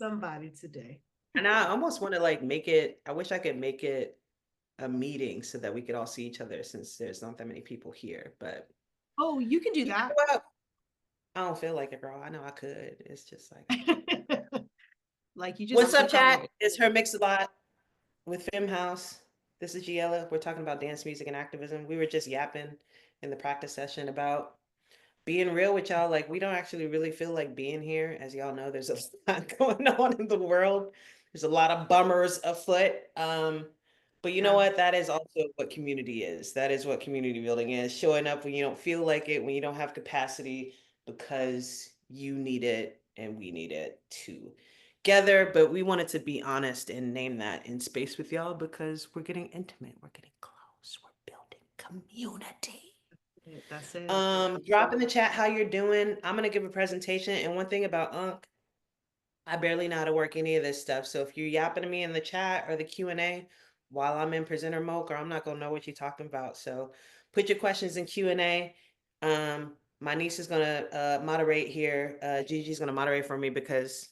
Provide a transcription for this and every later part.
somebody today. And I almost want to like make it, I wish I could make it a meeting so that we could all see each other since there's not that many people here. But Oh, you can do you that. know what? I don't feel like it, girl. I know I could. It's just like I don't. Like you just What's up, click on chat? it. It's HERMIXALOT with Fem House. This is Geexella. We're talking about dance music and activism. We were just yapping in the practice session about being real with y'all. Like, we don't actually really feel like being here. As y'all know, there's a lot going on in the world. There's a lot of bummers afoot. But you know Yeah. what? That is also what community is. That is what community building is. Showing up when you don't feel like it, when you don't have capacity, because you need it and we need it together. But we wanted to be honest and name that in space with y'all because we're getting intimate, we're getting close, we're building community. That's it. Drop in the chat how you're doing. I'm gonna give a presentation, and one thing about Unc, I barely know how to work any of this stuff. So if you're yapping to me in the chat or the Q&A while I'm in presenter mode, or I'm not gonna know what you're talking about. So put your questions in Q&A. My niece is gonna moderate here. Gigi's gonna moderate for me because,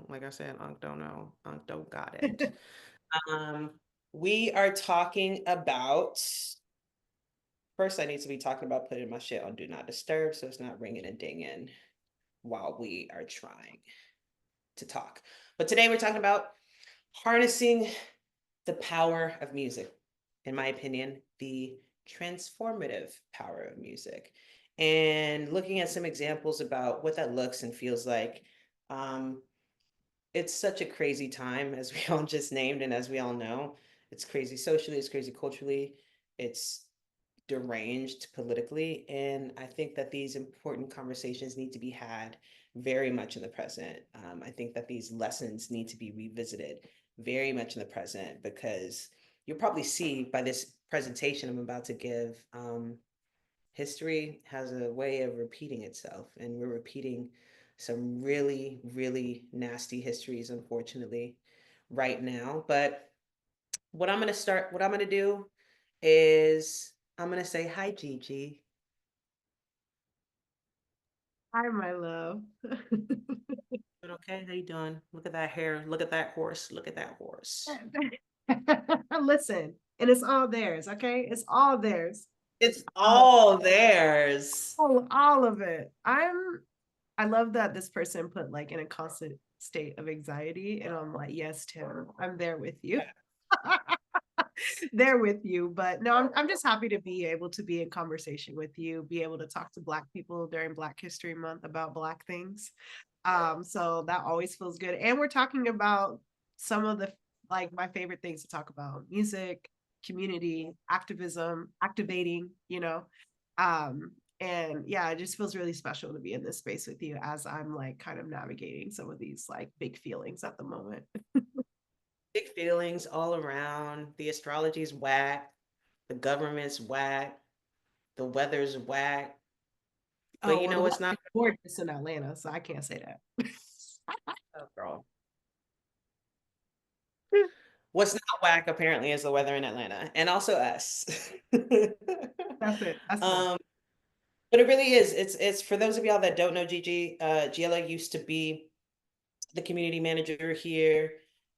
like I said, Unc don't know. Unc don't got it. Um, we are talking about first, I need to be talking about putting my shit on Do Not Disturb so it's not ringing and dinging while we are trying to talk. But today we're talking about harnessing the power of music. In my opinion, the transformative power of music. And looking at some examples about what that looks and feels like. Um, it's such a crazy time, as we all just named, and as we all know. It's crazy socially, it's crazy culturally, it's deranged politically. And I think that these important conversations need to be had very much in the present. I think that these lessons need to be revisited very much in the present because you'll probably see by this presentation I'm about to give, history has a way of repeating itself, and we're repeating some really, really nasty histories, unfortunately, right now. But what I'm going to do is I'm going to say hi, Gigi. Hi, my love. Doing okay? How you doing? Look at that hair. Look at that horse. Look at that horse. Listen, and it's all theirs, okay? It's all theirs. It's Uh, all theirs. all of it. I love that this person put like in a constant state of anxiety, and I'm like, yes, Tim, I'm there with you. There with you. But no, I'm just happy to be able to be in conversation with you, be able to talk to Black people during Black History Month about Black things. So that always feels good. And we're talking about some of the like my favorite things to talk about: music, community, activism, activating, and yeah, it just feels really special to be in this space with you as I'm like kind of navigating some of these like big feelings at the moment. Big feelings all around. The astrology's whack. The government's whack. The weather's whack. But Oh, you well, the know, weather it's not. is gorgeous in Atlanta, so I can't say that. Oh, girl. What's not whack apparently is the weather in Atlanta and also us. That's it. That's it. um, but it really is. It's for those of y'all that don't know Gigi. Giella used to be the community manager here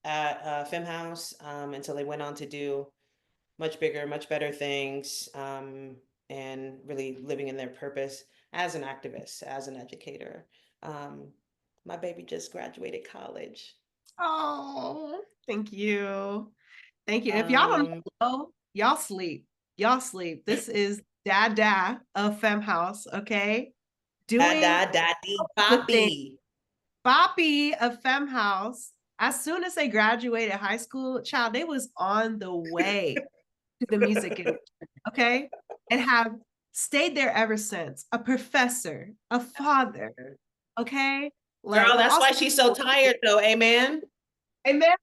at Fem House until they went on to do much bigger, much better things, and really living in their purpose as an activist, as an educator. Um, my baby just graduated college. Oh, thank you. Thank you. If y'all don't Um, know, y'all sleep. Y'all sleep. This is Dada of Fem House, okay? Da Doing da da dee the thing. Bobby. Boppy of Fem House. As soon as they graduated high school, child, they was on the way to the music industry, okay? And have stayed there ever since. A professor, a father, okay? Girl, Like that's also, why she's so tired though, amen. amen.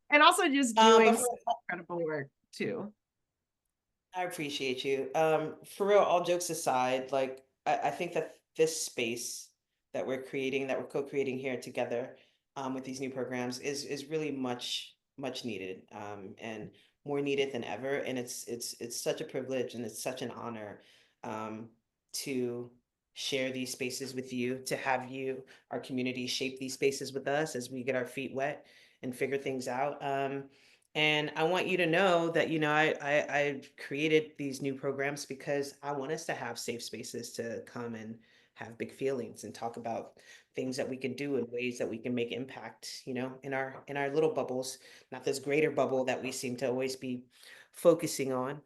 And also just doing But for, some incredible work too. I appreciate you. For real, all jokes aside, like I think that this space that we're creating, that we're co-creating here together, with these new programs is really much needed, and more needed than ever. And it's such a privilege and it's such an honor, to share these spaces with you, to have you, our community, shape these spaces with us as we get our feet wet and figure things out. And I want you to know that, I created these new programs because I want us to have safe spaces to come and have big feelings and talk about things that we can do and ways that we can make impact, in our little bubbles, not this greater bubble that we seem to always be focusing on.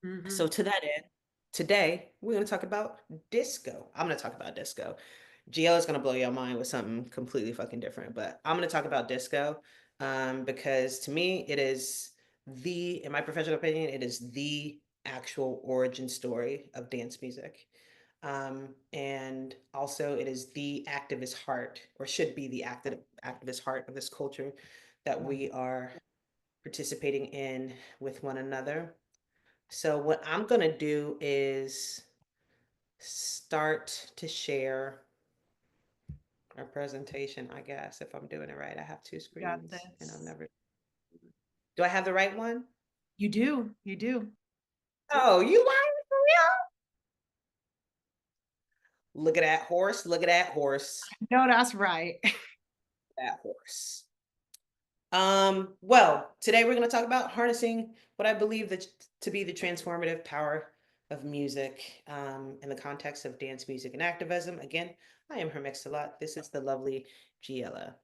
Mhm. So to that end, today we're going to talk about disco. I'm going to talk about disco. GL is going to blow your mind with something completely fucking different, but I'm going to talk about disco because to me, it is in my professional opinion, it is the actual origin story of dance music. And also, it is the activist heart, or should be the activist heart of this culture that we are participating in with one another. So what I'm gonna do is start to share our presentation, I guess, if I'm doing it right. I have two Got screens and I've this. never, do I have the right one? You do. You do. Oh, you lying for real? Look at that horse, look at that horse, No, that's right. that horse. Well, today we're going to talk about harnessing what I believe that to be the transformative power of music in the context of dance music and activism. Again, I am HERMIXALOT. This is the lovely Geexella.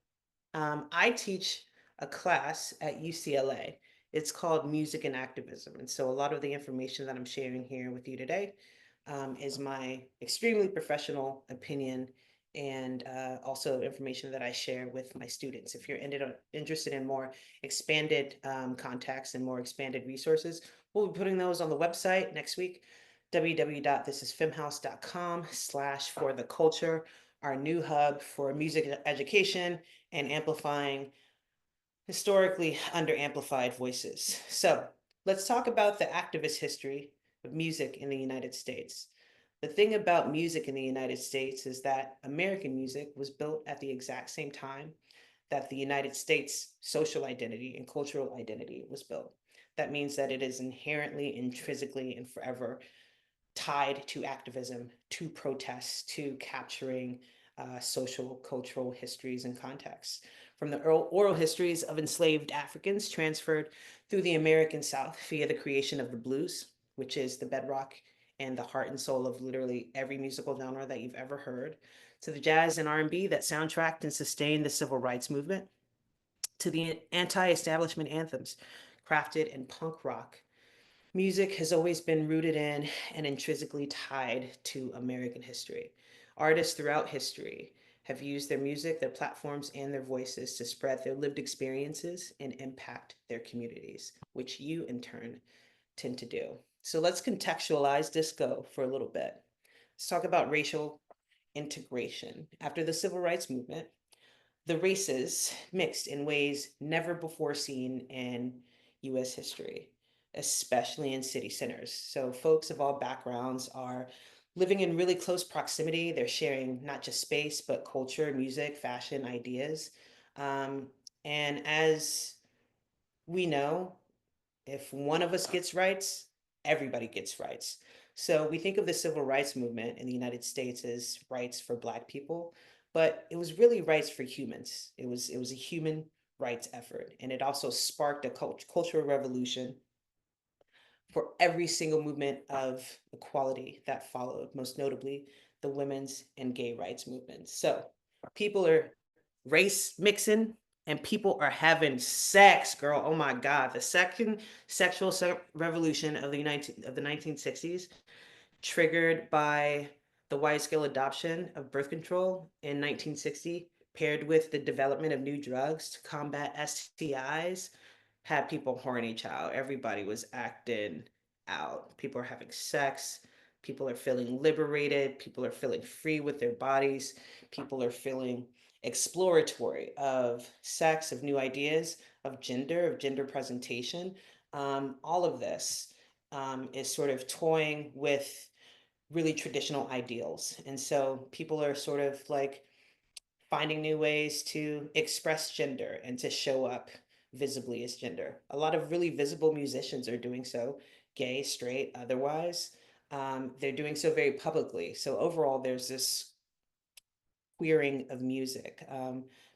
I teach a class at UCLA. It's called Music and Activism. And so a lot of the information that I'm sharing here with you today is my extremely professional opinion and also information that I share with my students. If you're interested in more expanded contacts and more expanded resources, we'll be putting those on the website next week, www.thisisfemhouse.com/for the culture, our new hub for music education and amplifying historically underamplified voices. So let's talk about the activist history of music in the United States. The thing about music in the United States is that American music was built at the exact same time that the United States social identity and cultural identity was built. That means that it is inherently, intrinsically, and forever tied to activism, to protests, to capturing social, cultural histories and contexts. From the oral histories of enslaved Africans transferred through the American South via the creation of the blues, which is the bedrock and the heart and soul of literally every musical genre that you've ever heard, to the jazz and R&B that soundtracked and sustained the civil rights movement, to the anti-establishment anthems crafted in punk rock. Music has always been rooted in and intrinsically tied to American history. Artists throughout history have used their music, their platforms, and their voices to spread their lived experiences and impact their communities, which you in turn tend to do. So let's contextualize disco for a little bit. Let's talk about racial integration. After the civil rights movement, the races mixed in ways never before seen in US history, especially in city centers. So, folks of all backgrounds are living in really close proximity. They're sharing not just space, but culture, music, fashion, ideas. Um, and as we know, if one of us gets rights, everybody gets rights. So we think of the civil rights movement in the United States as rights for Black people, but it was really rights for humans. It was a human rights effort, and it also sparked a cultural revolution for every single movement of equality that followed, most notably the women's and gay rights movements. So people are race mixing and people are having sex, girl. Oh my God. The second sexual revolution of the 1960s, triggered by the wide scale adoption of birth control in 1960, paired with the development of new drugs to combat STIs, had people horny, child. Everybody was acting out. People are having sex. People are feeling liberated. People are feeling free with their bodies. People are feeling exploratory of sex, of new ideas, of gender presentation. All of this is sort of toying with really traditional ideals. And so people are sort of like finding new ways to express gender and to show up visibly as gender. A lot of really visible musicians are doing so, gay, straight, otherwise. They're doing so very publicly. So overall, there's this queering of music.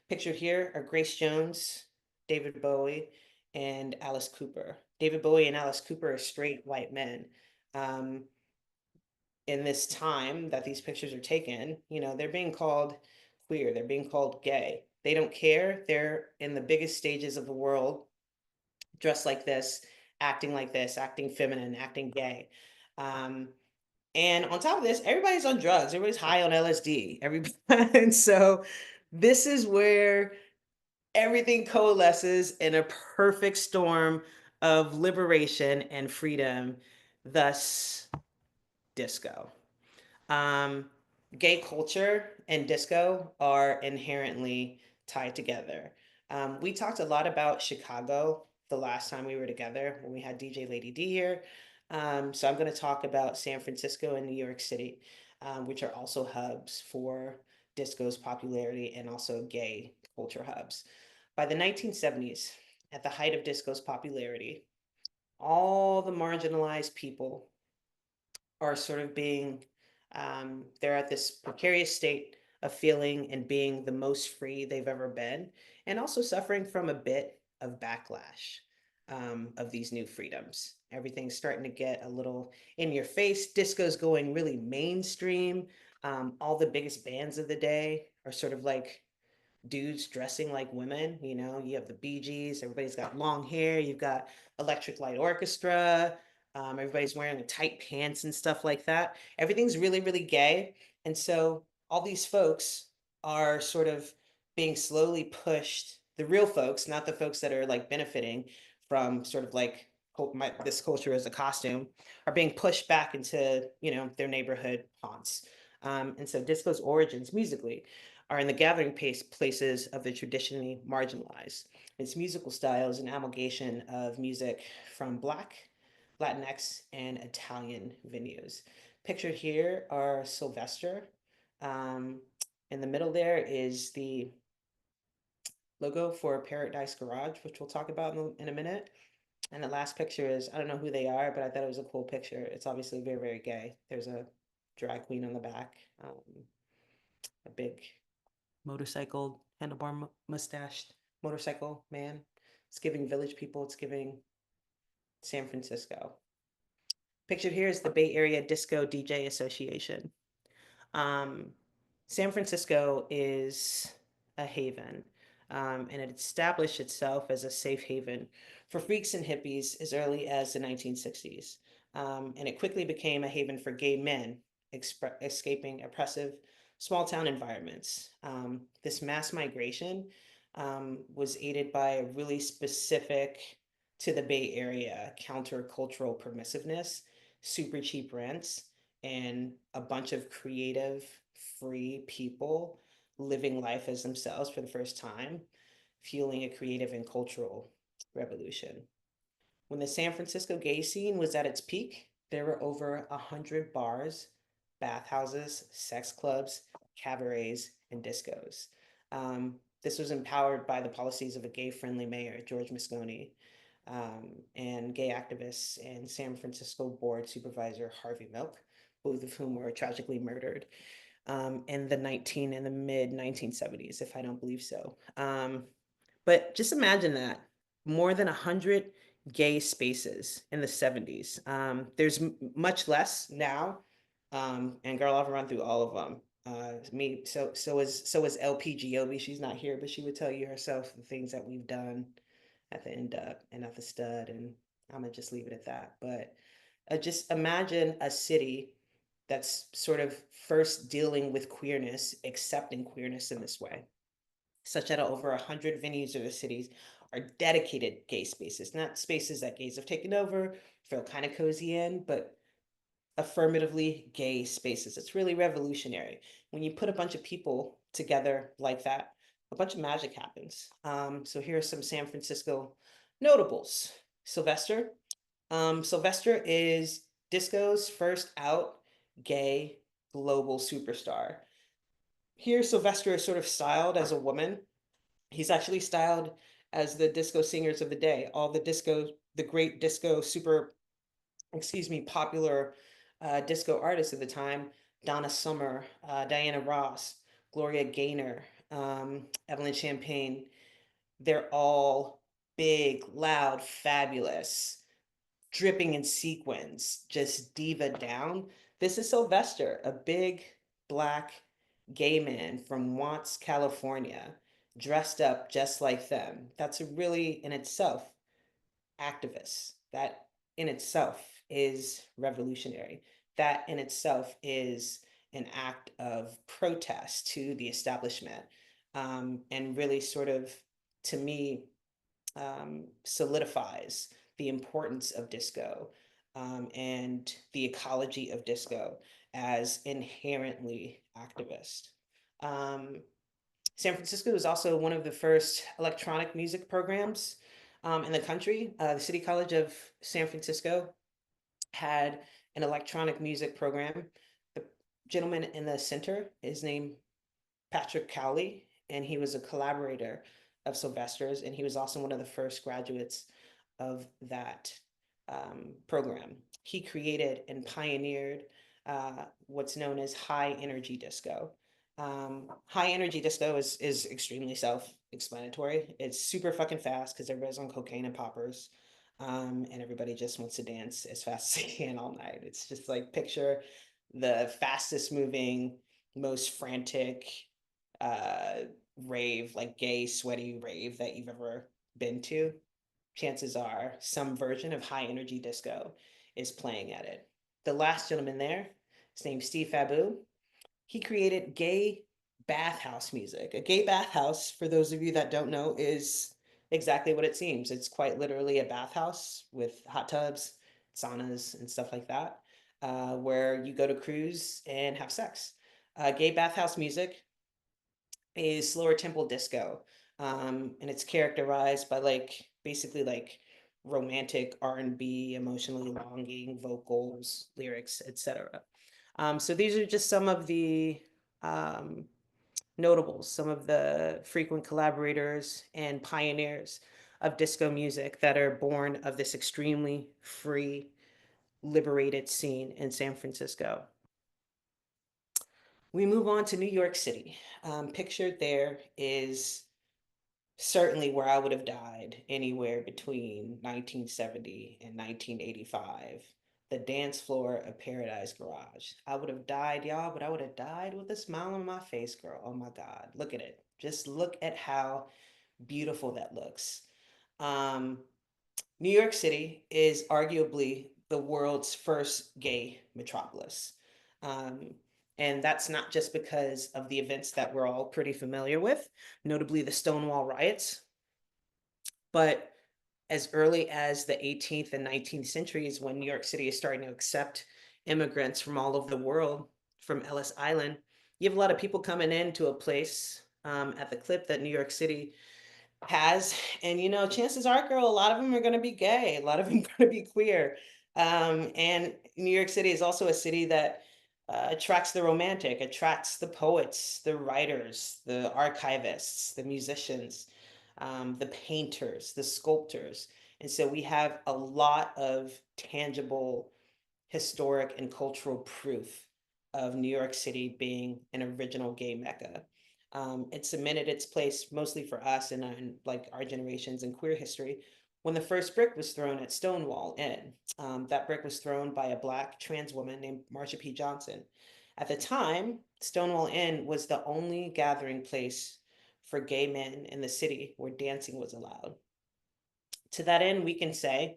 Pictured here are Grace Jones, David Bowie, and Alice Cooper. David Bowie and Alice Cooper are straight white men. Um, in this time that these pictures are taken, they're being called queer, they're being called gay. They don't care. They're in the biggest stages of the world, dressed like this, acting feminine, acting gay. Um, and on top of this, everybody's on drugs. Everybody's high on LSD. Everybody, and so this is where everything coalesces in a perfect storm of liberation and freedom, thus disco. Um, Gay culture and disco are inherently tied together. We talked a lot about Chicago the last time we were together when we had DJ Lady D here. So I'm going to talk about San Francisco and New York City, which are also hubs for disco's popularity and also gay culture hubs. By the 1970s, at the height of disco's popularity, all the marginalized people are sort of being, they're at this precarious state of feeling and being the most free they've ever been, and also suffering from a bit of backlash of these new freedoms. Everything's starting to get a little in your face. Disco's going really mainstream. All the biggest bands of the day are sort of like dudes dressing like women. You have the Bee Gees, everybody's got long hair, you've got Electric Light Orchestra, everybody's wearing the tight pants and stuff like that. Everything's really, really gay. And so all these folks are sort of being slowly pushed, the real folks, not the folks that are like benefiting from sort of like this culture as a costume, are being pushed back into, their neighborhood haunts. And so disco's origins musically are in the gathering places of the traditionally marginalized. Its musical style is an amalgamation of music from Black, Latinx, and Italian venues. Pictured here are Sylvester. Um, in the middle there is the logo for Paradise Garage, which we'll talk about in a minute. And the last picture is, I don't know who they are, but I thought it was a cool picture. It's obviously very, very gay. There's a drag queen on the back, a big motorcycle, handlebar mustached motorcycle man. It's giving Village People, it's giving San Francisco. Pictured here is the Bay Area Disco DJ Association. Um, San Francisco is a haven, and it established itself as a safe haven for freaks and hippies as early as the 1960s. And it quickly became a haven for gay men escaping oppressive small town environments. This mass migration was aided by a really specific to the Bay Area countercultural permissiveness, super cheap rents, and a bunch of creative, free people living life as themselves for the first time, fueling a creative and cultural revolution. When the San Francisco gay scene was at its peak, there were over 100 bars, bathhouses, sex clubs, cabarets, and discos. This was empowered by the policies of a gay-friendly mayor, George Moscone, and gay activists and San Francisco board supervisor Harvey Milk, both of whom were tragically murdered in the mid 1970s, if I don't believe so. But just imagine that more than 100 gay spaces in the 70s. There's much less now, and girl, I'll run through all of them. So is LP Giobi. She's not here, but she would tell you herself the things that we've done at the end up and at the stud, and I'm gonna just leave it at that. But just imagine a city that's sort of first dealing with queerness, accepting queerness in this way, such that over 100 venues of the cities are dedicated gay spaces, not spaces that gays have taken over, feel kind of cozy in, but affirmatively gay spaces. It's really revolutionary. When you put a bunch of people together like that, a bunch of magic happens. So here are some San Francisco notables. Sylvester. Sylvester is disco's first out gay global superstar. Here, Sylvester is sort of styled as a woman. He's actually styled as the disco singers of the day. All the great disco super, excuse me, popular disco artists at the time: Donna Summer, Diana Ross, Gloria Gaynor, Evelyn Champagne. They're all big, loud, fabulous, dripping in sequins, just diva down. This is Sylvester, a big black gay man from Watts, California, dressed up just like them. That's a really, in itself, activist. That in itself is revolutionary. That in itself is an act of protest to the establishment, and really sort of, to me, solidifies the importance of disco, and the ecology of disco as inherently activist. Um, San Francisco is also one of the first electronic music programs in the country. The City College of San Francisco had an electronic music program. The gentleman in the center is named Patrick Cowley, and he was a collaborator of Sylvester's, and he was also one of the first graduates of that program. He created and pioneered what's known as high energy disco. High energy disco is extremely self-explanatory. It's super fucking fast because everybody's on cocaine and poppers. And everybody just wants to dance as fast as they can all night. It's just like, picture the fastest moving, most frantic uh, rave, like gay, sweaty rave that you've ever been to. Chances are some version of high energy disco is playing at it. The last gentleman there, his name's Steve Fabu. He created gay bathhouse music. A gay bathhouse, for those of you that don't know, is exactly what it seems. It's quite literally a bathhouse with hot tubs, saunas, and stuff like that, where you go to cruise and have sex. Gay bathhouse music is slower tempo disco, and it's characterized by like basically like romantic R&B, emotionally longing vocals, lyrics, etc. So these are just some of the um, notables, some of the frequent collaborators and pioneers of disco music that are born of this extremely free, liberated scene in San Francisco. We move on to New York City. Pictured there is certainly where I would have died anywhere between 1970 and 1985. The dance floor of Paradise Garage. I would have died, y'all, but I would have died with a smile on my face, girl. Oh my God, look at it. Just look at how beautiful that looks. Um, New York City is arguably the world's first gay metropolis. Um, and that's not just because of the events that we're all pretty familiar with, notably the Stonewall riots, but as early as the 18th and 19th centuries, when New York City is starting to accept immigrants from all over the world, from Ellis Island, you have a lot of people coming into a place at the clip that New York City has. And chances are, girl, a lot of them are going to be gay, a lot of them are going to be queer. And New York City is also a city that attracts the romantic, attracts the poets, the writers, the archivists, the musicians, the painters, the sculptors. And so we have a lot of tangible historic and cultural proof of New York City being an original gay mecca. It cemented its place mostly for us in like our generations in queer history when the first brick was thrown at Stonewall Inn. That brick was thrown by a Black trans woman named Marsha P. Johnson. At the time, Stonewall Inn was the only gathering place for gay men in the city where dancing was allowed. To that end, we can say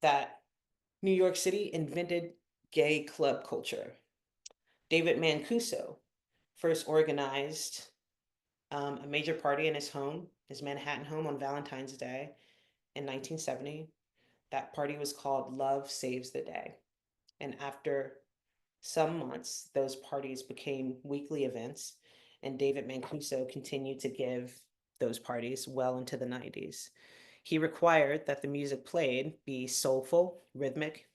that New York City invented gay club culture. David Mancuso first organized a major party in his home, his Manhattan home, on Valentine's Day in 1970. That party was called Love Saves the Day. And after some months, those parties became weekly events, and David Mancuso continued to give those parties well into the 90s. He required that the music played be soulful, rhythmic,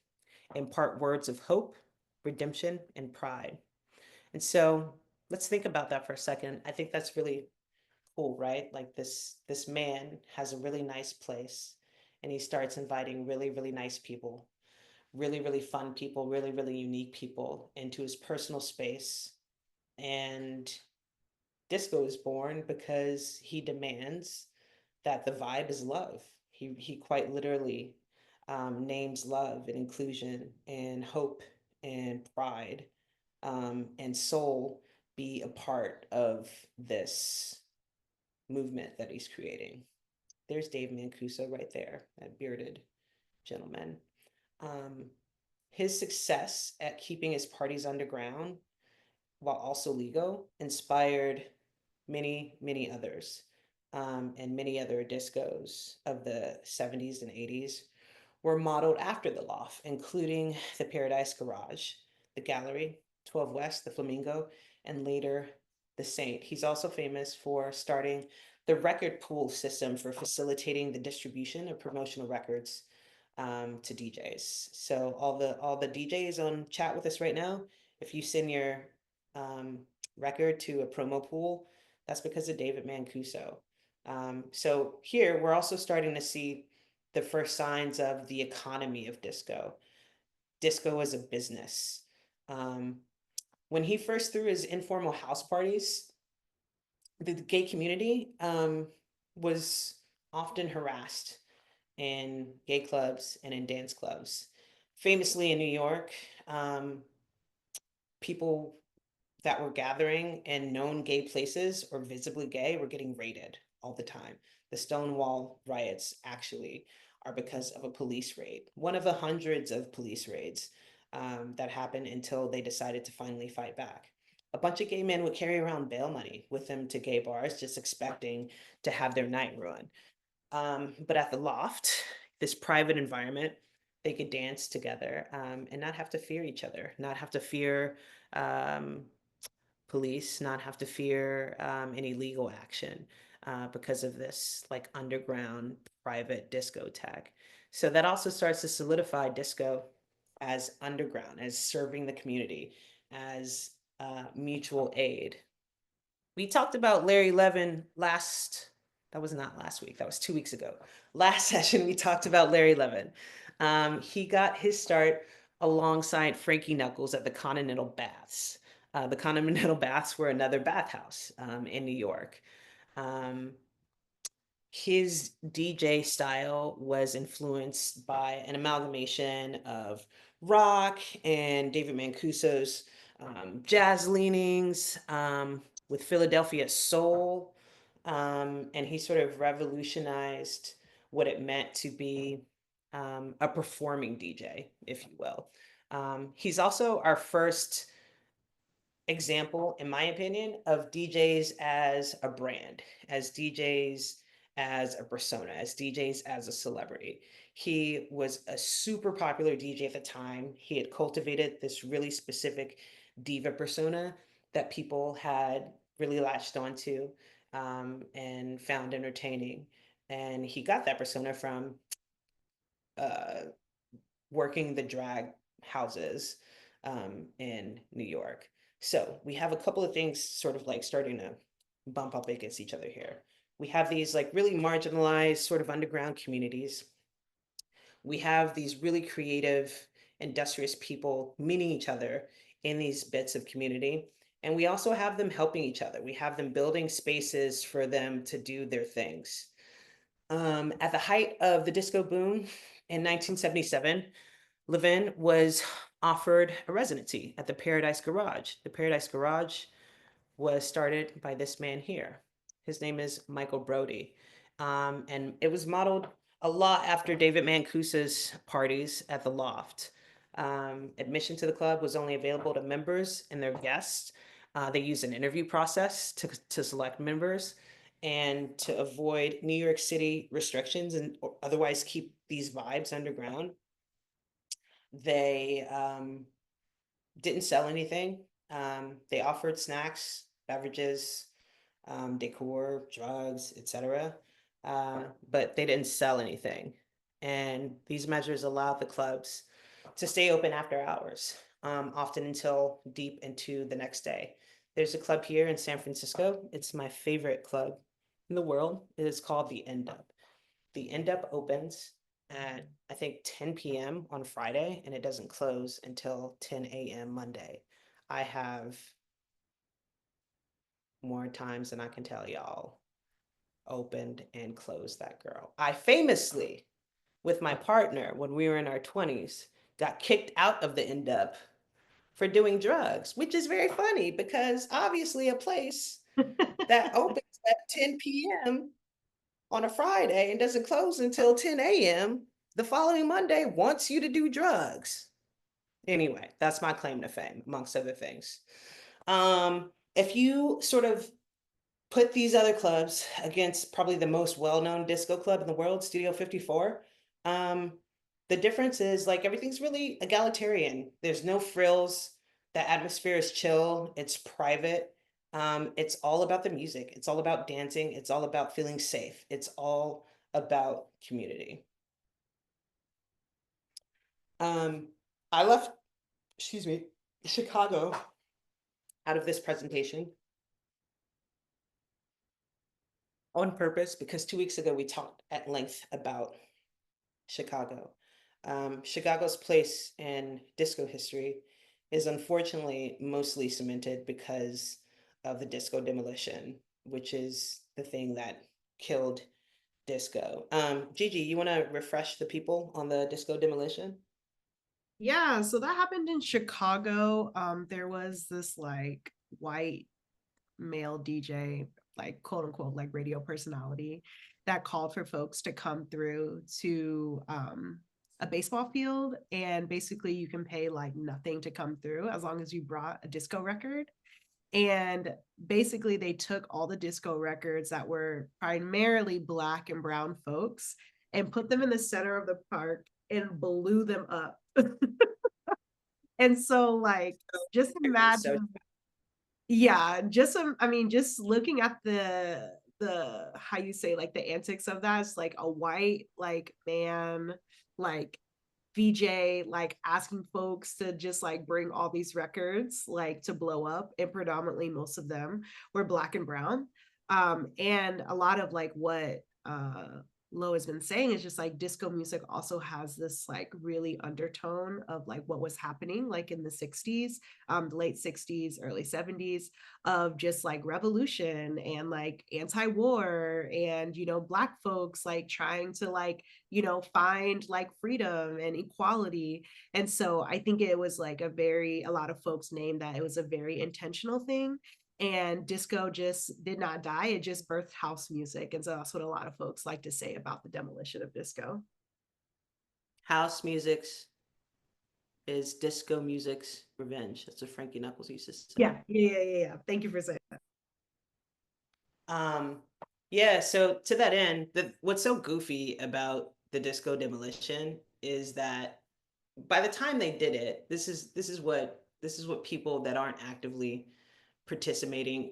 impart words of hope, redemption, and pride. And so let's think about that for a second. I think that's really cool, right? Like this man has a really nice place and he starts inviting really, really nice people, really, really fun people, really, really unique people into his personal space. And disco is born because he demands that the vibe is love. He quite literally names love and inclusion and hope and pride and soul be a part of this movement that he's creating. There's Dave Mancuso right there, that bearded gentleman. Um, his success at keeping his parties underground while also legal inspired many, many others, and many other discos of the 70s and 80s were modeled after the loft, including the Paradise Garage, the Gallery, 12 West, the Flamingo, and later the Saint. He's also famous for starting the record pool system for facilitating the distribution of promotional records to DJs. So all the DJs on chat with us right now, if you send your um, record to a promo pool, that's because of David Mancuso. So here we're also starting to see the first signs of the economy of disco. Disco as a business. Um, when he first threw his informal house parties, the gay community was often harassed in gay clubs and in dance clubs. Famously in New York, people that were gathering in known gay places or visibly gay were getting raided all the time. The Stonewall riots actually are because of a police raid, one of the hundreds of police raids that happened until they decided to finally fight back. A bunch of gay men would carry around bail money with them to gay bars, just expecting to have their night ruined. But at the loft, this private environment, they could dance together and not have to fear each other, not have to fear um, police, not have to fear any legal action because of this like underground private discotheque. So that also starts to solidify disco as underground, as serving the community, as mutual aid. We talked about Larry Levin that was not last week, that was 2 weeks ago. Last session, we talked about Larry Levin. He got his start alongside Frankie Knuckles at the Continental Baths. The Continental Baths were another bathhouse in New York. Um, his DJ style was influenced by an amalgamation of rock and David Mancuso's jazz leanings with Philadelphia soul. And he sort of revolutionized what it meant to be a performing DJ, if you will. He's also our first example, in my opinion, of DJs as a brand, as DJs as a persona, as DJs as a celebrity. He was a super popular DJ at the time. He had cultivated this really specific diva persona that people had really latched onto and found entertaining. And he got that persona from uh, working the drag houses in New York. So we have a couple of things sort of like starting to bump up against each other here. We have these like really marginalized sort of underground communities. We have these really creative, industrious people meeting each other in these bits of community. And we also have them helping each other. We have them building spaces for them to do their things. At the height of the disco boom in 1977, Levin was offered a residency at the Paradise Garage. The Paradise Garage was started by this man here. His name is Michael Brody. And it was modeled a lot after David Mancuso's parties at the Loft. Admission to the club was only available to members and their guests. They used an interview process to select members and to avoid New York City restrictions and otherwise keep these vibes underground. They didn't sell anything. They offered snacks, beverages, decor, drugs, etc. But they didn't sell anything. And these measures allowed the clubs to stay open after hours, often until deep into the next day. There's a club here in San Francisco. It's my favorite club in the world. It is called the End Up. The End Up opens at I think 10 p.m. on Friday, and it doesn't close until 10 a.m. Monday. I have more times than I can tell y'all opened and closed that girl. I famously, with my partner when we were in our 20s, got kicked out of the End-Up for doing drugs, which is very funny because obviously a place that opens at 10 p.m. on a Friday and doesn't close until 10 a.m. the following Monday wants you to do drugs. Anyway, that's my claim to fame, amongst other things. If you sort of put these other clubs against probably the most well-known disco club in the world, Studio 54, um, the difference is like everything's really egalitarian. There's no frills. The atmosphere is chill. It's private. It's all about the music. It's all about dancing. It's all about feeling safe. It's all about community. Um, I left, excuse me, Chicago out of this presentation on purpose because 2 weeks ago we talked at length about Chicago. Chicago's place in disco history is unfortunately mostly cemented because of the disco demolition, which is the thing that killed disco. Gigi, you want to refresh the people on the disco demolition? Yeah, so that happened in Chicago. There was this like white male DJ, like quote unquote, like radio personality that called for folks to come through to a baseball field. And basically, you can pay like nothing to come through as long as you brought a disco record. And basically, they took all the disco records that were primarily Black and Brown folks and put them in the center of the park and blew them up. And so, like, just So imagine, yeah, just I mean, just looking at the how you say like the antics of that, it's like a white like man, like VJ, like asking folks to just like bring all these records like to blow up, and predominantly most of them were Black and Brown. And a lot of like what Lo has been saying is just like disco music also has this like really undertone of like what was happening like in the 60s, the late 60s, early 70s, of just like revolution and like anti-war and Black folks like trying to like find like freedom and equality. And so I think it was like a lot of folks named that it was a very intentional thing. And disco just did not die. It just birthed house music. And so that's what a lot of folks like to say about the demolition of disco. house music's is disco music's revenge. That's what Frankie Knuckles used to say. Yeah. Thank you for saying that. Um, yeah, so to that end, what's so goofy about the disco demolition is that by the time they did it, this is what people that aren't actively participating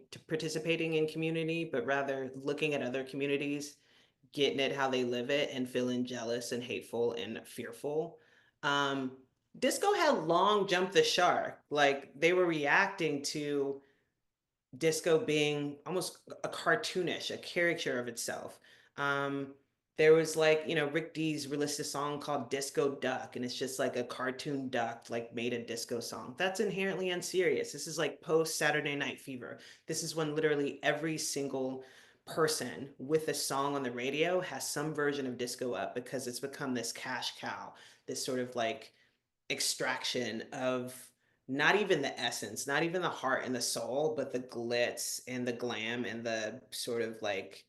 in community, but rather looking at other communities, getting it how they live it, and feeling jealous and hateful and fearful. Um, Disco had long jumped the shark. Like they were reacting to disco being almost a cartoonish, a caricature of itself. Um, there was like, Rick Dees released a song called Disco Duck, and it's just like a cartoon duck, like made a disco song. That's inherently unserious. This is like post Saturday Night Fever. This is when literally every single person with a song on the radio has some version of disco up because it's become this cash cow, this sort of like extraction of not even the essence, not even the heart and the soul, but the glitz and the glam and the sort of like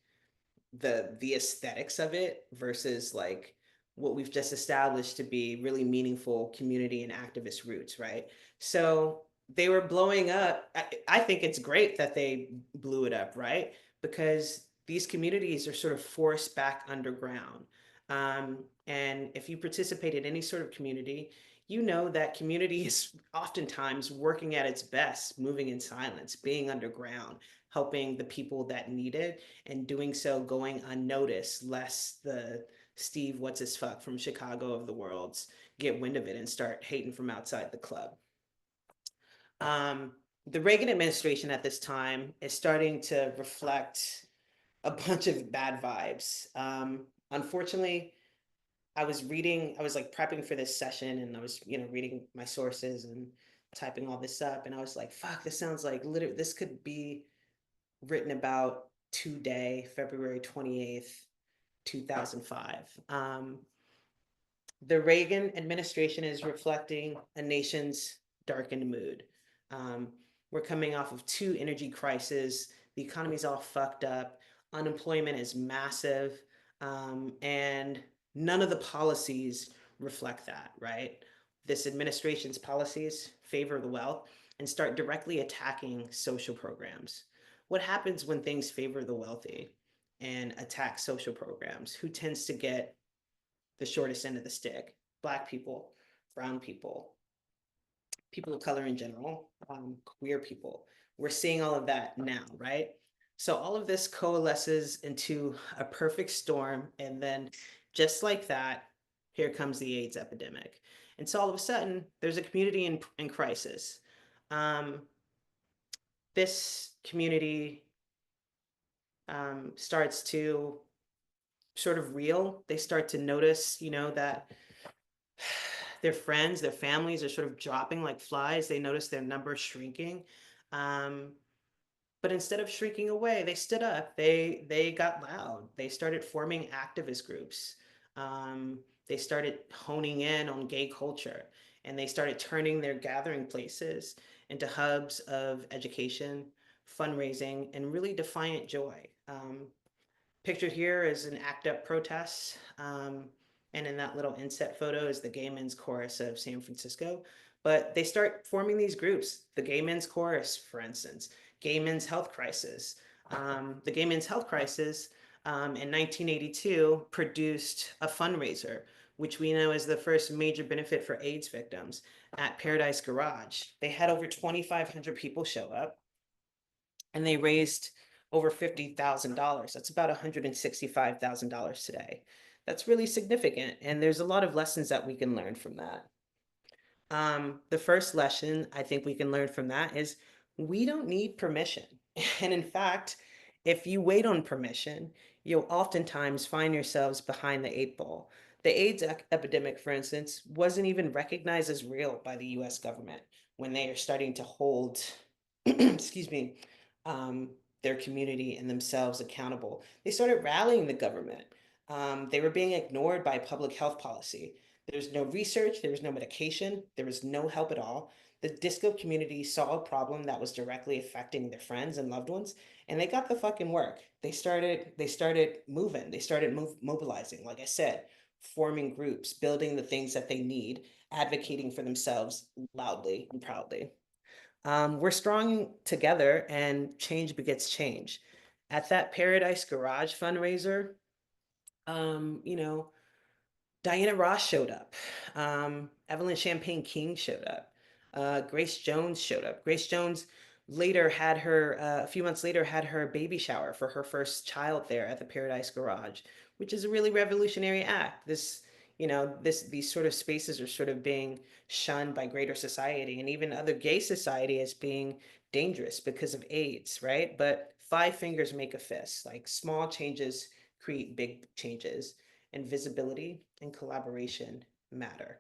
the aesthetics of it versus like what we've just established to be really meaningful community and activist roots, right? So they were blowing up. I think it's great that they blew it up, right? Because these communities are sort of forced back underground. And if you participate in any sort of community, you know that community is oftentimes working at its best, moving in silence, being underground, helping the people that need it, and doing so going unnoticed, lest the Steve what's his fuck from Chicago of the worlds get wind of it and start hating from outside the club. Um, the Reagan administration at this time is starting to reflect a bunch of bad vibes. Unfortunately, I was like prepping for this session and I was, reading my sources and typing all this up. And I was like, fuck, this sounds like literally, this could be written about today, February 28th, 2005. The Reagan administration is reflecting a nation's darkened mood. Um, we're coming off of two energy crises. The economy's all fucked up. Unemployment is massive. And none of the policies reflect that, right? This administration's policies favor the wealth and start directly attacking social programs. What happens when things favor the wealthy and attack social programs? Who tends to get the shortest end of the stick? Black people, brown people, people of color in general, queer people. We're seeing all of that now, right? So all of this coalesces into a perfect storm. And then just like that, here comes the AIDS epidemic. And so all of a sudden, there's a community in crisis. Um, this community starts to sort of reel. They start to notice, that their friends, their families are sort of dropping like flies. They notice their numbers shrinking. Um, but instead of shrinking away, they stood up. They got loud. They started forming activist groups. They started honing in on gay culture, and they started turning their gathering places into hubs of education, fundraising, and really defiant joy. Pictured here is an ACT UP protest. And in that little inset photo is the Gay Men's Chorus of San Francisco. But they start forming these groups, the Gay Men's Chorus, for instance, Gay Men's Health Crisis. The Gay Men's Health Crisis in 1982 produced a fundraiser, which we know is the first major benefit for AIDS victims at Paradise Garage. They had over 2,500 people show up and they raised over $50,000. That's about $165,000 today. That's really significant. And there's a lot of lessons that we can learn from that. The first lesson I think we can learn from that is we don't need permission. And in fact, if you wait on permission, you'll oftentimes find yourselves behind the eight ball. The AIDS epidemic, for instance, wasn't even recognized as real by the US government when they are starting to hold, excuse me, um, their community and themselves accountable. They started rallying the government. They were being ignored by public health policy. There was no research, there was no medication, there was no help at all. The disco community saw a problem that was directly affecting their friends and loved ones, and they got the fucking work. They started moving, they started mobilizing, like I said, forming groups, building the things that they need, advocating for themselves loudly and proudly. We're strong together and change begets change. At that Paradise Garage fundraiser, you know, Diana Ross showed up. Evelyn Champagne King showed up. Grace Jones showed up. Grace Jones later had a few months later, had her baby shower for her first child there at the Paradise Garage, which is a really revolutionary act. These sort of spaces are sort of being shunned by greater society and even other gay society as being dangerous because of AIDS, right? But five fingers make a fist. Like small changes create big changes, and visibility and collaboration matter.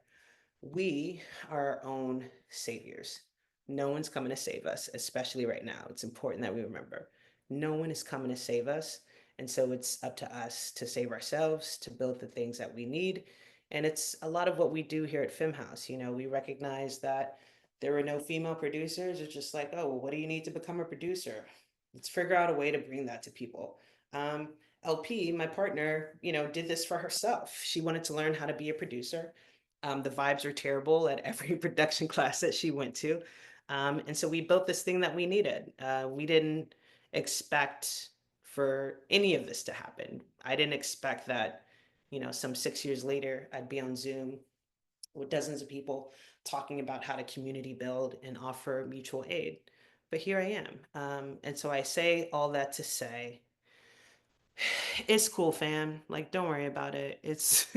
We are our own saviors. No one's coming to save us, especially right now. It's important that we remember no one is coming to save us. And so it's up to us to save ourselves, to build the things that we need. And it's a lot of what we do here at Film House. We recognize that there are no female producers. It's just like, oh, well, what do you need to become a producer? Let's figure out a way to bring that to people. LP, my partner, did this for herself. She wanted to learn how to be a producer. The vibes were terrible at every production class that she went to. And so we built this thing that we needed. We didn't expect for any of this to happen. I didn't expect that, some 6 years later, I'd be on Zoom with dozens of people talking about how to community build and offer mutual aid. But here I am. And so I say all that to say, it's cool, fam. Like, don't worry about it. It's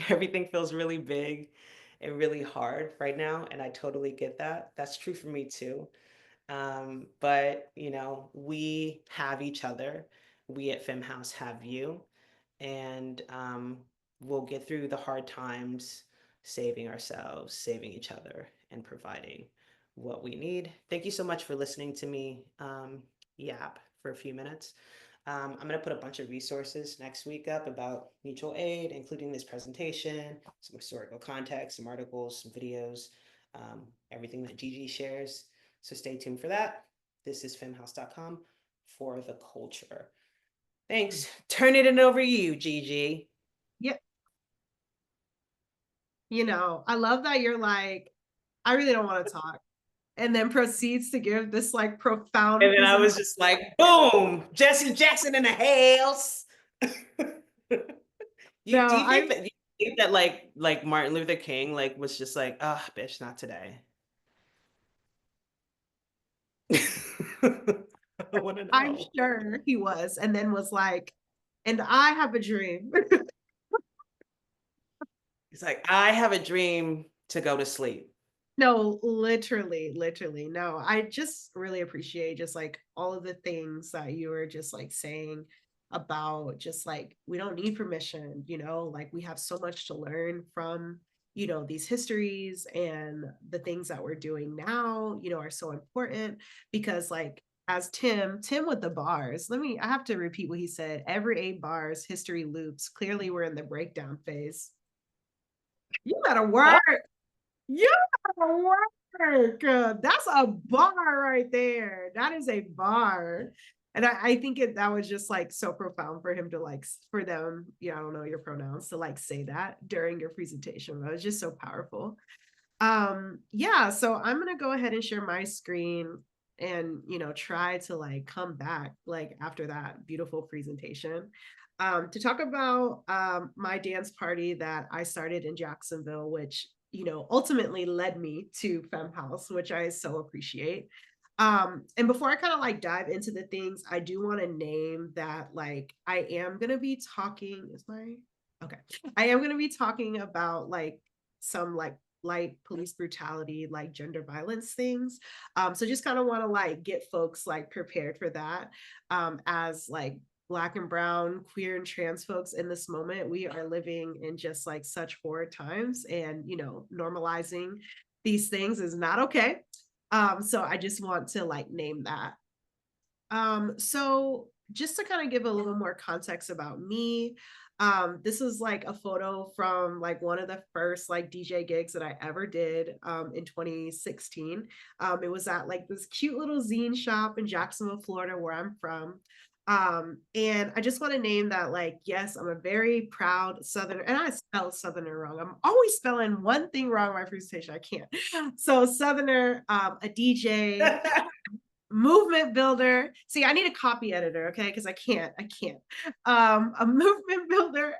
everything feels really big and really hard right now, and I totally get that. That's true for me too. But we have each other. We at Fem House have you, and we'll get through the hard times, saving ourselves, saving each other, and providing what we need. Thank you so much for listening to me yap for a few minutes. I'm going to put a bunch of resources next week up about mutual aid, including this presentation, some historical context, some articles, some videos, everything that Gigi shares. So stay tuned for that. This is femhouse.com for the culture. Thanks. Turn it over to you, Gigi. Yeah. You know, I love that you're like, I really don't want to talk. And then proceeds to give this like profound And then I presentation. was just like, boom, Jesse Jackson in the house. No, Do you think that like Martin Luther King like was just like, oh bitch, not today. I want to I'm know. sure he was, and then was like, and I have a dream. It's like, I have a dream to go to sleep. No, literally, literally. No, I just really appreciate just like all of the things that you were just like saying about just like we don't need permission, you know, like we have so much to learn from, you know, these histories, and the things that we're doing now, you know, are so important because like as Tim with the bars, I have to repeat what he said. Every 8 bars, history loops. Clearly we're in the breakdown phase. You gotta Huh? work. You gotta work. That's a bar right there. That is a bar. And I think that was just like so profound for him to like, for them, I don't know your pronouns, to like say that during your presentation. That was just so powerful. Yeah, so I'm gonna go ahead and share my screen and try to like come back like after that beautiful presentation to talk about my dance party that I started in Jacksonville, which ultimately led me to Femme House, which I so appreciate. And before I kind of like dive into the things, I do want to name that like I am gonna be talking, is my okay. I am gonna be talking about like some like light police brutality, like gender violence things. So just kind of want to like get folks like prepared for that. As like Black and brown, queer and trans folks in this moment, we are living in just like such horrid times, and normalizing these things is not okay. So I just want to like name that. So just to kind of give a little more context about me, this is like a photo from like one of the first like DJ gigs that I ever did in 2016. It was at like this cute little zine shop in Jacksonville, Florida, where I'm from. And I just want to name that like, yes, I'm a very proud Southerner, and I spelled Southerner wrong. I'm always spelling one thing wrong in my presentation. I can't. So Southerner, a DJ, movement builder. See, I need a copy editor, okay? Because I can't. A movement builder,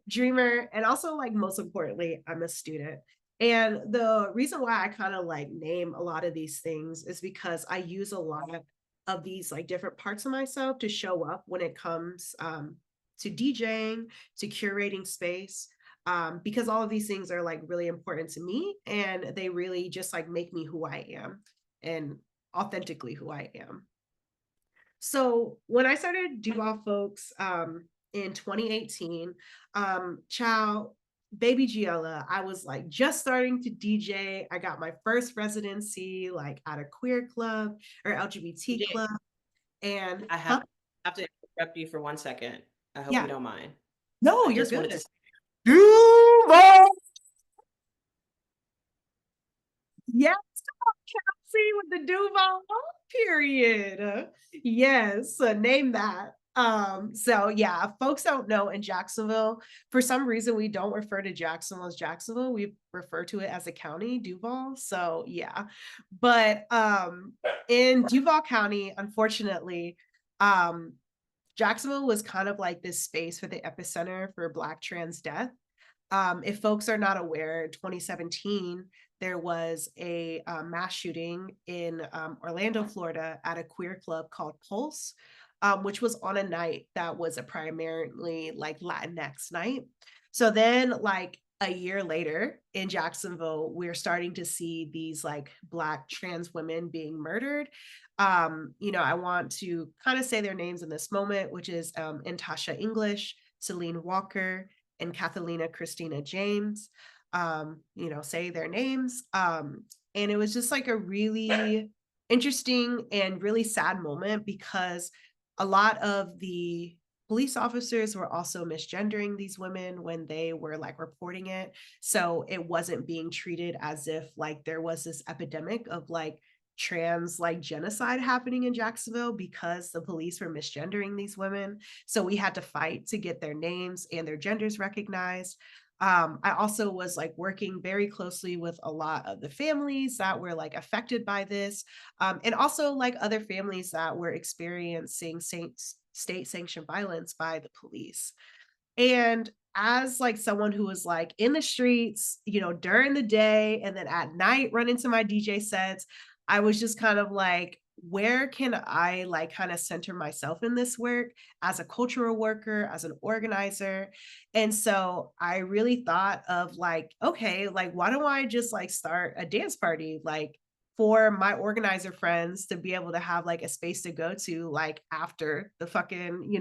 dreamer, and also like most importantly, I'm a student. And the reason why I kind of like name a lot of these things is because I use a lot of these like different parts of myself to show up when it comes to DJing, to curating space. Because all of these things are like really important to me, and they really just like make me who I am. And authentically who I am. So when I started Duval Folks in 2018, child, baby Geexella, I was like just starting to DJ. I got my first residency like at a queer club or LGBT Gigi, club. And I have to interrupt you for 1 second. I hope you yeah, don't mind. no, I you're just wanted to good. say, Duval! Yes, Kelsey with the Duval period. Yes, name that. So yeah, folks don't know in Jacksonville, for some reason we don't refer to Jacksonville as Jacksonville. We refer to it as a county, Duval. So yeah. But in Duval County, unfortunately, Jacksonville was kind of like this space for the epicenter for Black trans death. If folks are not aware, 2017, there was a mass shooting in Orlando, Florida, at a queer club called Pulse, which was on a night that was a primarily like Latinx night. So then, like a year later in Jacksonville, we're starting to see these like Black trans women being murdered. I want to kind of say their names in this moment, which is Natasha English, Celine Walker, and Catalina Christina James, say their names. And it was just like a really interesting and really sad moment because a lot of the police officers were also misgendering these women when they were like reporting it. So it wasn't being treated as if like there was this epidemic of like trans like genocide happening in Jacksonville because the police were misgendering these women. So we had to fight to get their names and their genders recognized. I also was like working very closely with a lot of the families that were like affected by this, and also like other families that were experiencing state sanctioned violence by the police. And as like someone who was like in the streets, during the day and then at night running to my DJ sets, I was just kind of like, where can I like kind of center myself in this work as a cultural worker, as an organizer? And so I really thought of like, okay, like why don't I just like start a dance party like for my organizer friends to be able to have like a space to go to like after the fucking,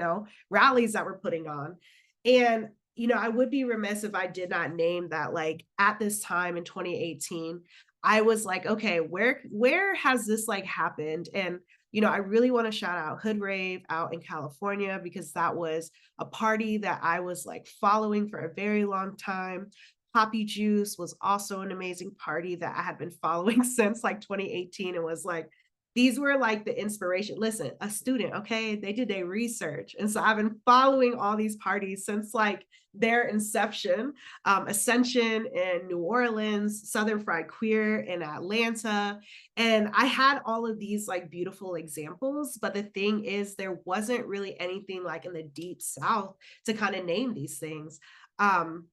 rallies that we're putting on. And, I would be remiss if I did not name that, like, at this time in 2018, I was like, okay, where has this like happened? And, I really want to shout out Hood Rave out in California because that was a party that I was like following for a very long time. Poppy Juice was also an amazing party that I had been following since like 2018 and was like, these were like the inspiration. Listen, a student, okay, they did their research. And so I've been following all these parties since like their inception. Ascension in New Orleans, Southern Fried Queer in Atlanta. And I had all of these like beautiful examples. But the thing is, there wasn't really anything like in the deep South to kind of name these things. Um,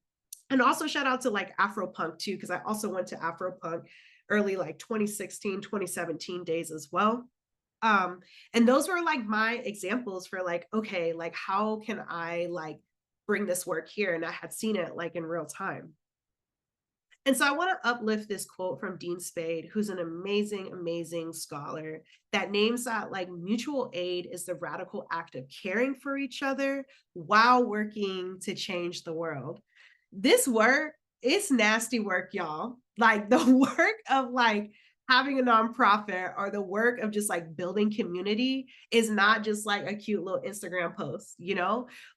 and also shout out to like Afropunk too, because I also went to Afropunk early like 2016, 2017 days as well. Um, and those were like my examples for like, okay, like how can I like bring this work here? And I had seen it like in real time. And so I want to uplift this quote from Dean Spade, who's an amazing, amazing scholar that names that like mutual aid is the radical act of caring for each other while working to change the world. This work, it's nasty work, y'all. Like the work of like having a nonprofit or the work of just like building community is not just like a cute little Instagram post,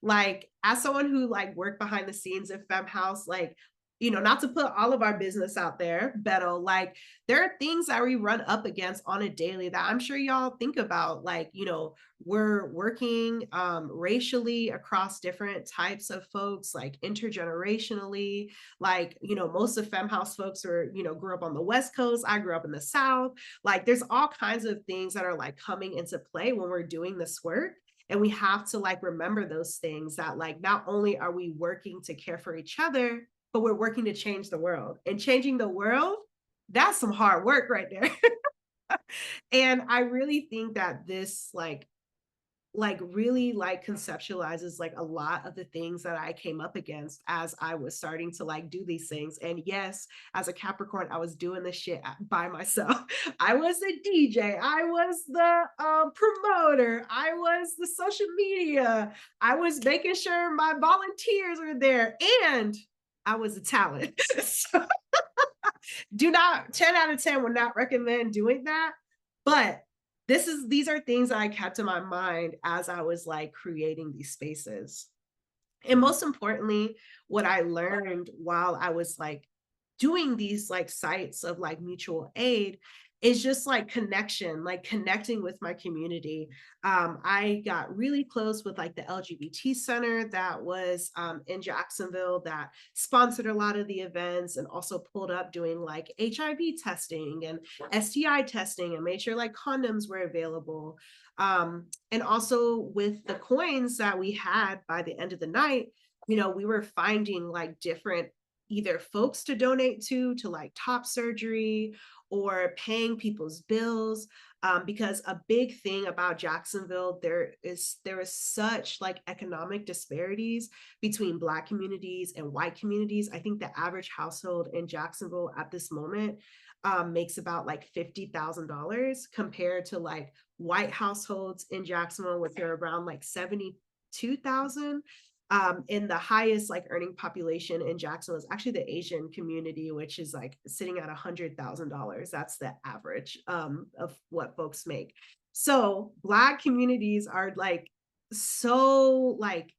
Like as someone who like worked behind the scenes at Fem House, like not to put all of our business out there, but like there are things that we run up against on a daily that I'm sure y'all think about. Like, we're working racially across different types of folks, like intergenerationally. Like, most of Fem House folks are, grew up on the West Coast. I grew up in the South. Like, there's all kinds of things that are like coming into play when we're doing this work. And we have to like remember those things that like not only are we working to care for each other, but we're working to change the world. And changing the world, that's some hard work right there. And I really think that this really like conceptualizes like a lot of the things that I came up against as I was starting to like do these things. And yes, as a Capricorn, I was doing this shit by myself. I was a DJ, I was the promoter, I was the social media, I was making sure my volunteers were there, and I was a talent. So do not 10 out of 10 would not recommend doing that. But these are things that I kept in my mind as I was like creating these spaces. And most importantly, what I learned while I was like doing these like sites of like mutual aid is just like connection, like connecting with my community. I got really close with like the LGBT center that was in Jacksonville that sponsored a lot of the events and also pulled up doing like HIV testing and STI testing and made sure like condoms were available. And also with the coins that we had by the end of the night, we were finding like different either folks to donate to like top surgery or paying people's bills. Because a big thing about Jacksonville, there is such like economic disparities between Black communities and white communities. I think the average household in Jacksonville at this moment makes about like $50,000 compared to like white households in Jacksonville, which are around like 72,000. And the highest like earning population in Jacksonville is actually the Asian community, which is like sitting at $100,000. That's the average of what folks make. So Black communities are like so like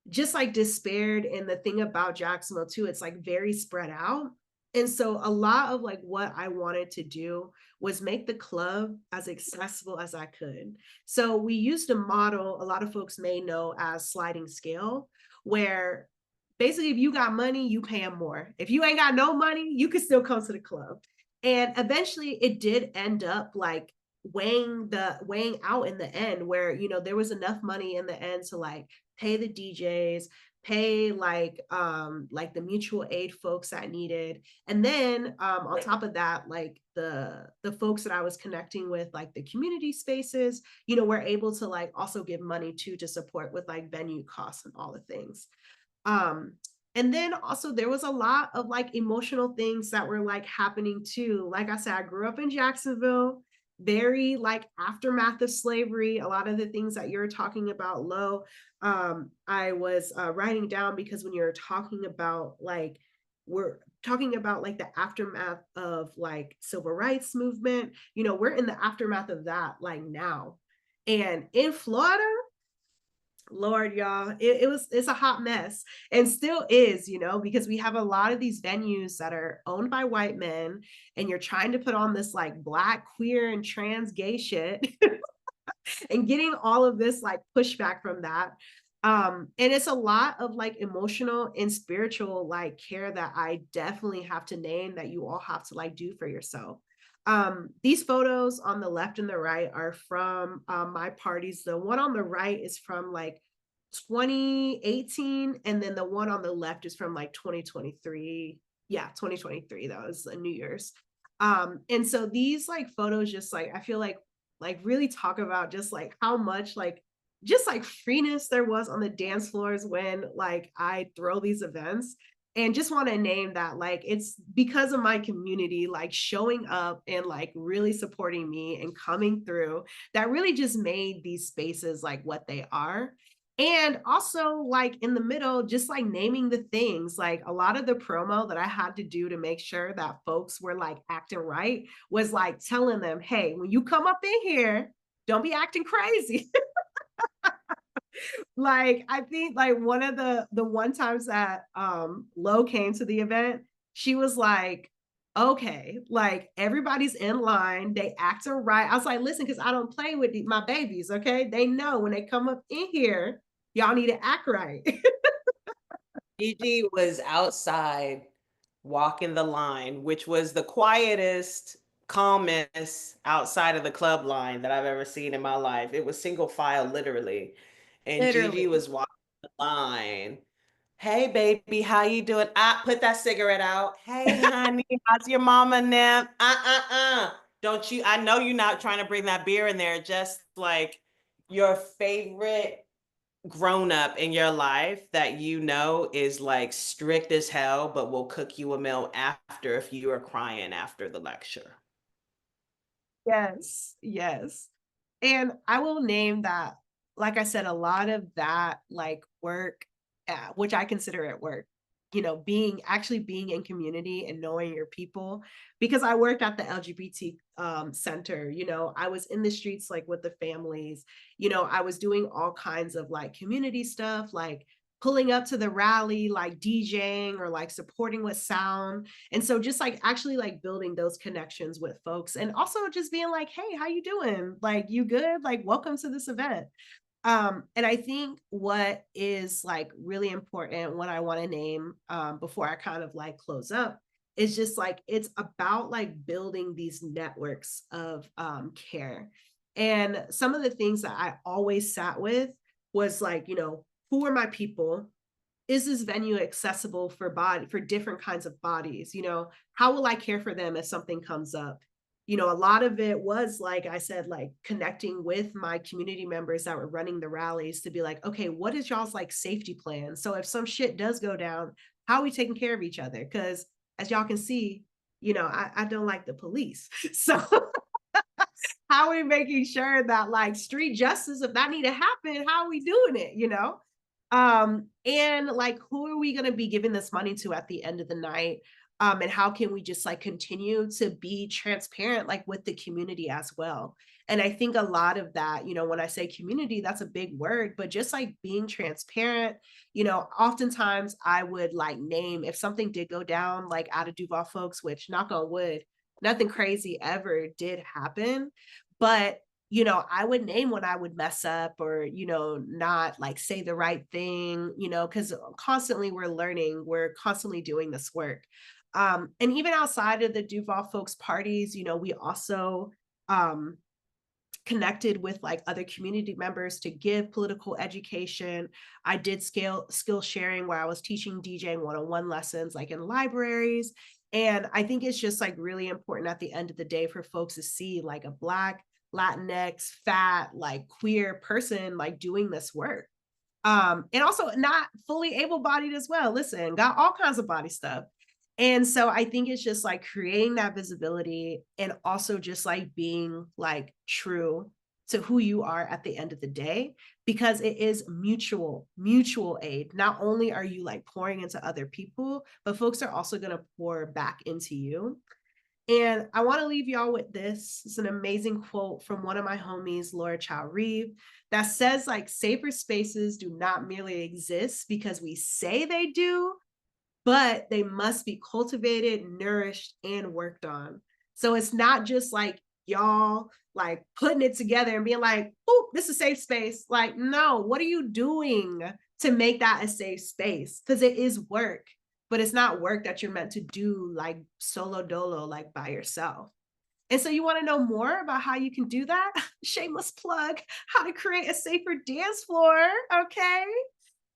just like despaired. And the thing about Jacksonville too, it's like very spread out. And so a lot of like what I wanted to do was make the club as accessible as I could. So we used a model a lot of folks may know as sliding scale, where basically if you got money, you pay them more. If you ain't got no money, you can still come to the club. And eventually it did end up like weighing out in the end where there was enough money in the end to like pay the DJs, pay like the mutual aid folks that needed. And then on top of that, like the folks that I was connecting with, like the community spaces, were able to like also give money to support with like venue costs and all the things. Um, and then also there was a lot of like emotional things that were like happening too. Like I said, I grew up in Jacksonville, very like aftermath of slavery, a lot of the things that you're talking about, Lo. I was writing down because when you're talking about like, we're talking about like the aftermath of like civil rights movement, we're in the aftermath of that like now. And in Florida, Lord, y'all, it's a hot mess and still is, because we have a lot of these venues that are owned by white men, and you're trying to put on this like Black, queer, and trans gay shit and getting all of this like pushback from that. And it's a lot of like emotional and spiritual like care that I definitely have to name that you all have to like do for yourself. These photos on the left and the right are from my parties. The one on the right is from like 2018, and then the one on the left is from like 2023. Yeah, 2023. That was New Year's. And so these like photos just like I feel like really talk about just like how much like just like freeness there was on the dance floors when like I throw these events. And just want to name that like it's because of my community like showing up and like really supporting me and coming through that really just made these spaces like what they are. And also like in the middle, just like naming the things, like a lot of the promo that I had to do to make sure that folks were like acting right was like telling them, hey, when you come up in here, don't be acting crazy. Like I think like one of the one times that Lo came to the event, she was like, okay, like everybody's in line, they acting right. I was like, listen, because I don't play with my babies, okay? They know when they come up in here, y'all need to act right. Gigi was outside walking the line, which was the quietest, calmest outside of the club line that I've ever seen in my life. It was single file, literally. And Gigi Literally. was walking the line. Hey, baby, how you doing? Ah, put that cigarette out. Hey, honey, how's your mama now? Don't you? I know you're not trying to bring that beer in there. Just like your favorite grown up in your life that you know is like strict as hell, but will cook you a meal after if you are crying after the lecture. Yes, yes. And I will name that, like I said, a lot of that like work, which I consider it work, being in community and knowing your people, because I worked at the LGBT center, I was in the streets like with the families, I was doing all kinds of like community stuff, like pulling up to the rally, like DJing or like supporting with sound. And so just like actually like building those connections with folks and also just being like, hey, how you doing? Like, you good? Like, welcome to this event. And I think what is like really important, what I want to name before I kind of like close up, is just like it's about like building these networks of care. And some of the things that I always sat with was like, who are my people? Is this venue accessible for different kinds of bodies? How will I care for them if something comes up? A lot of it was like I said, like connecting with my community members that were running the rallies to be like, okay, what is y'all's like safety plan? So if some shit does go down, how are we taking care of each other? Because as y'all can see, I don't like the police. So how are we making sure that like street justice, if that need to happen, how are we doing it? And like, who are we going to be giving this money to at the end of the night? And how can we just like continue to be transparent, like with the community as well? And I think a lot of that, when I say community, that's a big word, but just like being transparent, oftentimes I would like name if something did go down, like out of Duval folks, which knock on wood, nothing crazy ever did happen. But I would name when I would mess up or, not like say the right thing, because constantly we're learning, we're constantly doing this work. And even outside of the Duval folks parties, we also um, connected with like other community members to give political education. I did skill sharing where I was teaching DJing one-on-one lessons like in libraries. And I think it's just like really important at the end of the day for folks to see like a Black, Latinx, fat, like queer person like doing this work. And also not fully able-bodied as well. Listen, got all kinds of body stuff. And so I think it's just like creating that visibility and also just like being like true to who you are at the end of the day, because it is mutual aid. Not only are you like pouring into other people, but folks are also going to pour back into you. And I want to leave y'all with this. It's an amazing quote from one of my homies, Laura Chow Reeve, that says like safer spaces do not merely exist because we say they do, but they must be cultivated, nourished, and worked on. So it's not just like y'all like putting it together and being like, oh, this is a safe space. Like, no, what are you doing to make that a safe space? Because it is work, but it's not work that you're meant to do like solo dolo, like by yourself. And so you want to know more about how you can do that? Shameless plug, how to create a safer dance floor. Okay.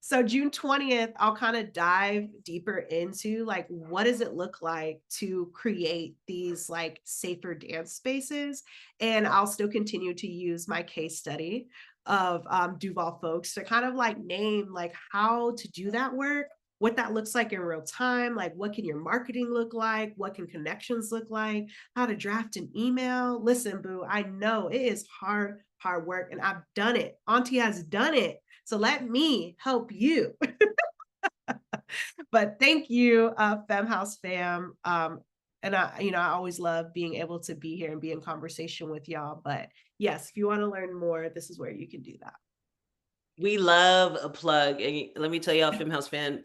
So June 20th, I'll kind of dive deeper into like what does it look like to create these like safer dance spaces. And I'll still continue to use my case study of Duval folks to kind of like name like how to do that work, what that looks like in real time, like what can your marketing look like, what can connections look like, how to draft an email. Listen, boo, I know it is hard work and I've done it. Auntie has done it. So let me help you. But thank you, Fem House fam. And I always love being able to be here and be in conversation with y'all. But yes, if you want to learn more, this is where you can do that. We love a plug. And let me tell y'all, Film House fan,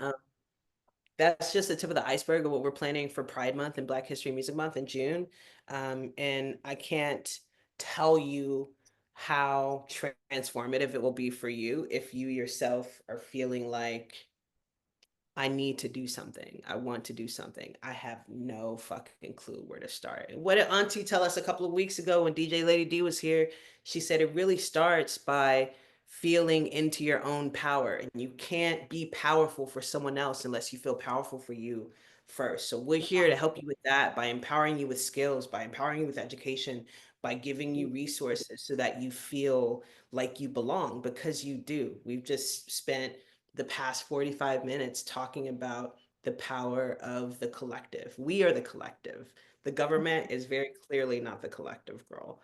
that's just the tip of the iceberg of what we're planning for Pride Month and Black History Music Month in June. And I can't tell you how transformative it will be for you if you yourself are feeling like I need to do something. I want to do something. I have no fucking clue where to start. And what did Auntie tell us a couple of weeks ago when DJ Lady D was here? She said it really starts by feeling into your own power. And you can't be powerful for someone else unless you feel powerful for you first. So we're here to help you with that by empowering you with skills, by empowering you with education, by giving you resources so that you feel like you belong, because you do. We've just spent the past 45 minutes talking about the power of the collective. We are the collective. The government is very clearly not the collective, girl.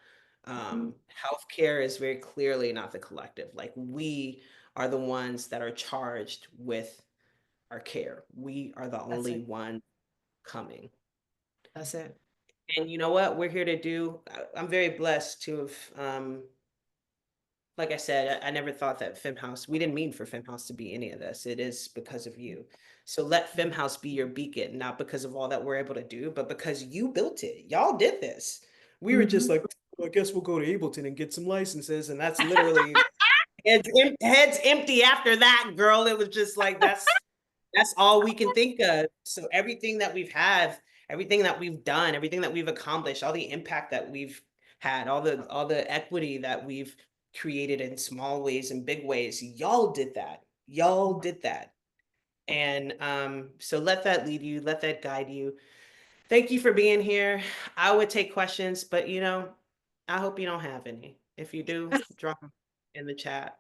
Healthcare is very clearly not the collective. Like, we are the ones that are charged with our care. We are the That's only it. one coming. That's it. And you know what we're here to do? I'm very blessed to have like I said, I never thought that FemHouse, we didn't mean for FemHouse to be any of this. It is because of you. So let FemHouse be your beacon, not because of all that we're able to do, but because you built it. Y'all did this. We were just Mhm. like, well, I guess we'll go to Ableton and get some licenses. And that's literally heads empty after that, girl. It was just like, that's all we can think of. So everything that we've had, everything that we've done, everything that we've accomplished, all the impact that we've had, all the equity that we've created in small ways and big ways, y'all did that. Y'all did that. And so let that lead you, let that guide you. Thank you for being here. I would take questions, but I hope you don't have any. If you do, drop them in the chat.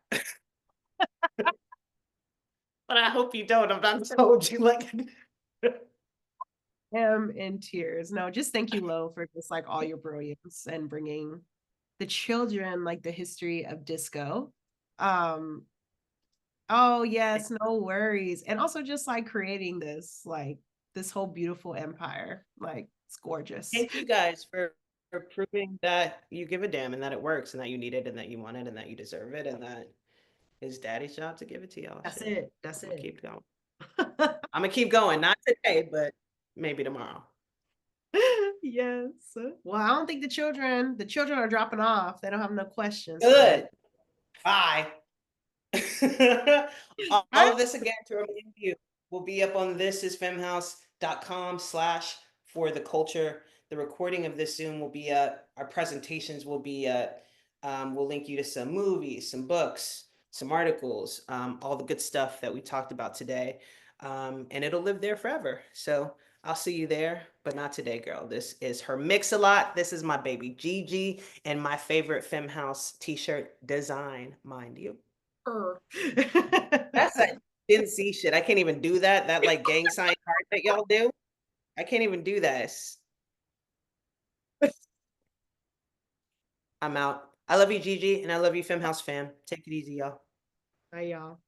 But I hope you don't. I'm not told you like Am in tears. No, just thank you, Lo, for just like all your brilliance and bringing the children like the history of disco. Um, Oh yes, no worries. And also just like creating this, like this whole beautiful empire. Like it's gorgeous. Thank you guys for proving that you give a damn and that it works and that you need it and that you want it and that you deserve it and that it's daddy's job to give it to y'all. That's Shit. it. That's I'm gonna it. keep going. I'm gonna keep going. Not today, but maybe tomorrow. Yes. Well, I don't think the children are dropping off. They don't have no questions for you. Good. Bye. All I of this again to remind you will be up on thisisfemhouse.com/ for the culture. The recording of this Zoom will be up. Our presentations will be up. We'll link you to some movies, some books, some articles, all the good stuff that we talked about today. And it'll live there forever. So I'll see you there, but not today, girl. This is HERMIXALOT. This is my baby Gigi and my favorite Femhouse t-shirt design, mind you. her. That's that Gen Z shit. I can't even do that. That like gang sign card that y'all do. I can't even do that. I'm out. I love you, Gigi, and I love you, Femhouse fam. Take it easy, y'all. Bye, y'all.